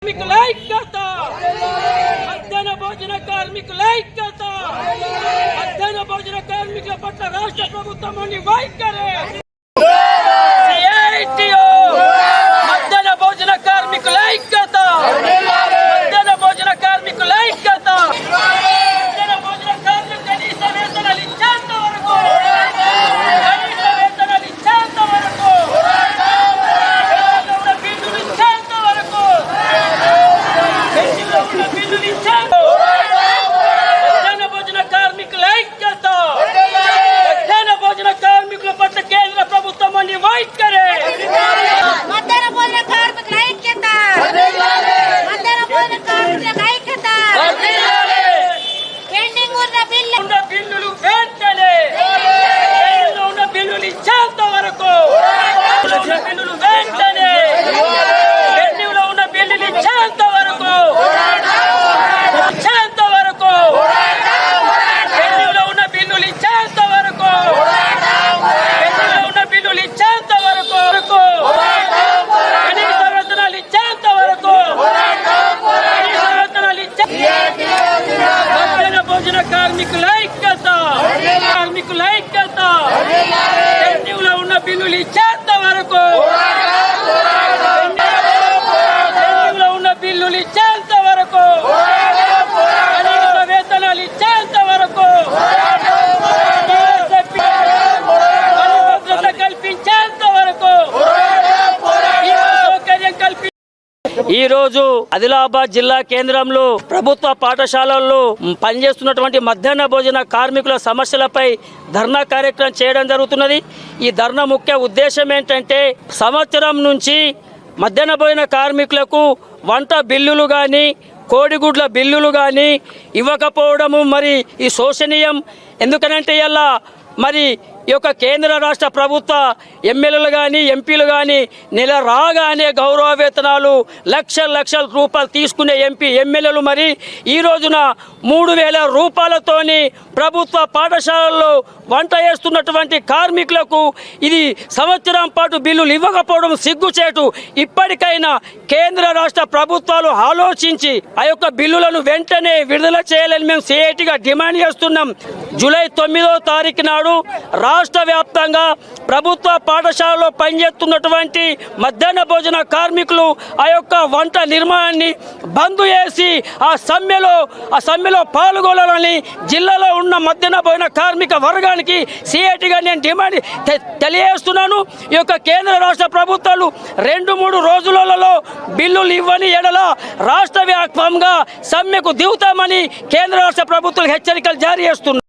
కార్మికుల ఐక్యత మధ్యాహ్న భోజన కార్మికుల ఐక్యత మధ్యాహ్న భోజన కార్మికుల పట్ల రాష్ట్ర ప్రభుత్వం వైఖరి సిఐటియు మధ్యాహ్న భోజన కార్మికుల ఐక్యత మధ్యాహ్న భోజన కార్మికుల ఐక్యత మధ్యాహ్న భోజన కార్మికులు కనీస వేతనాలు ఇచ్చేంత వరకు కనీస వేతనాలు ఇచ్చేంత వరకు మధ్యాహ్న భోజన కార్మికుల ఐక్యత మధ్యాహ్న భోజన కార్మికుల పట్ల కేంద్ర ప్రభుత్వం వైఖరి మధ్యాహ్న భోజన కార్మికుల ఐక్యత మధ్యాహ్న భోజన కార్మికుల ఐక్యత పెండింగ్ ఉన్న బిల్లులు వెంటనే ఉన్న బిల్లులు ఇచ్చేంత వరకు బిల్లులు వెంటనే పెండింగ్ లో ఉన్న బిల్లులు ఇచ్చేంత వరకు ఇచ్చేంత వరకు పెండింగ్ లో ఉన్న బిల్లులు ఇచ్చేంత వరకు పెండింగ్ లో ఉన్న బిల్లులు ఇచ్చేంత వరకు కనీస వేతనాలు ఇచ్చేంత వరకు కనీస వేతనాలు మధ్యాహ్న భోజన కార్మికుల ఐక్యత కార్మికుల ఐక్యత పెండింగ్ లో ఉన్న బిల్లులు ఇచ్చేంత వరకు పెండింగ్ లో ఉన్న బిల్లులు ఇచ్చేంత వరకు కనీస వేతనాలు ఇచ్చేంత వరకు భద్రత కల్పించేంత వరకు సౌకర్యం కల్పి ఈ రోజు ఆదిలాబాద్ జిల్లా కేంద్రంలో ప్రభుత్వ పాఠశాలల్లో పనిచేస్తున్నటువంటి మధ్యాహ్న భోజన కార్మికుల సమస్యలపై ధర్నా కార్యక్రమం చేయడం జరుగుతున్నది. ఈ ధర్నా ముఖ్య ఉద్దేశం ఏంటంటే సంవత్సరం నుంచి మధ్యాహ్న భోజన కార్మికులకు వంట బిల్లులు కానీ కోడిగుడ్ల బిల్లులు కానీ ఇవ్వకపోవడము మరి ఈ శోచనీయం. ఎందుకనంటే ఇలా మరి ఈ యొక్క కేంద్ర రాష్ట్ర ప్రభుత్వ ఎమ్మెల్యేలు కానీ ఎంపీలు కానీ నెల రాగానే గౌరవ వేతనాలు లక్షల రూపాయలు తీసుకునే ఎమ్మెల్యేలు మరి ఈ రోజున 3,000 రూపాయలతోని ప్రభుత్వ పాఠశాలల్లో వంట చేస్తున్నటువంటి కార్మికులకు ఇది సంవత్సరం పాటు బిల్లులు ఇవ్వకపోవడం సిగ్గుచేటు. ఇప్పటికైనా కేంద్ర రాష్ట్ర ప్రభుత్వాలు ఆలోచించి ఆ యొక్క బిల్లులను వెంటనే విడుదల చేయాలని మేము సిఐటిగా డిమాండ్ చేస్తున్నాం. జూలై 9వ తారీఖు నాడు రాష్ట్ర వ్యాప్తంగా ప్రభుత్వ పాఠశాలలో పనిచేస్తున్నటువంటి మధ్యాహ్న భోజన కార్మికులు ఆ యొక్క వంట నిర్మాణాన్ని బంద్ చేసి ఆ సమ్మెలో పాల్గొనాలని జిల్లాలో ఉన్న మధ్యాహ్న భోజన కార్మిక వర్గానికి సిఐటిగా నేను డిమాండ్ తెలియజేస్తున్నాను. ఈ యొక్క కేంద్ర రాష్ట్ర ప్రభుత్వాలు 2-3 రోజులలో బిల్లులు ఇవ్వని ఎడల రాష్ట్ర వ్యాప్తంగా సమ్మెకు దిగుతామని కేంద్ర రాష్ట్ర ప్రభుత్వాలు హెచ్చరికలు జారీ చేస్తున్నారు.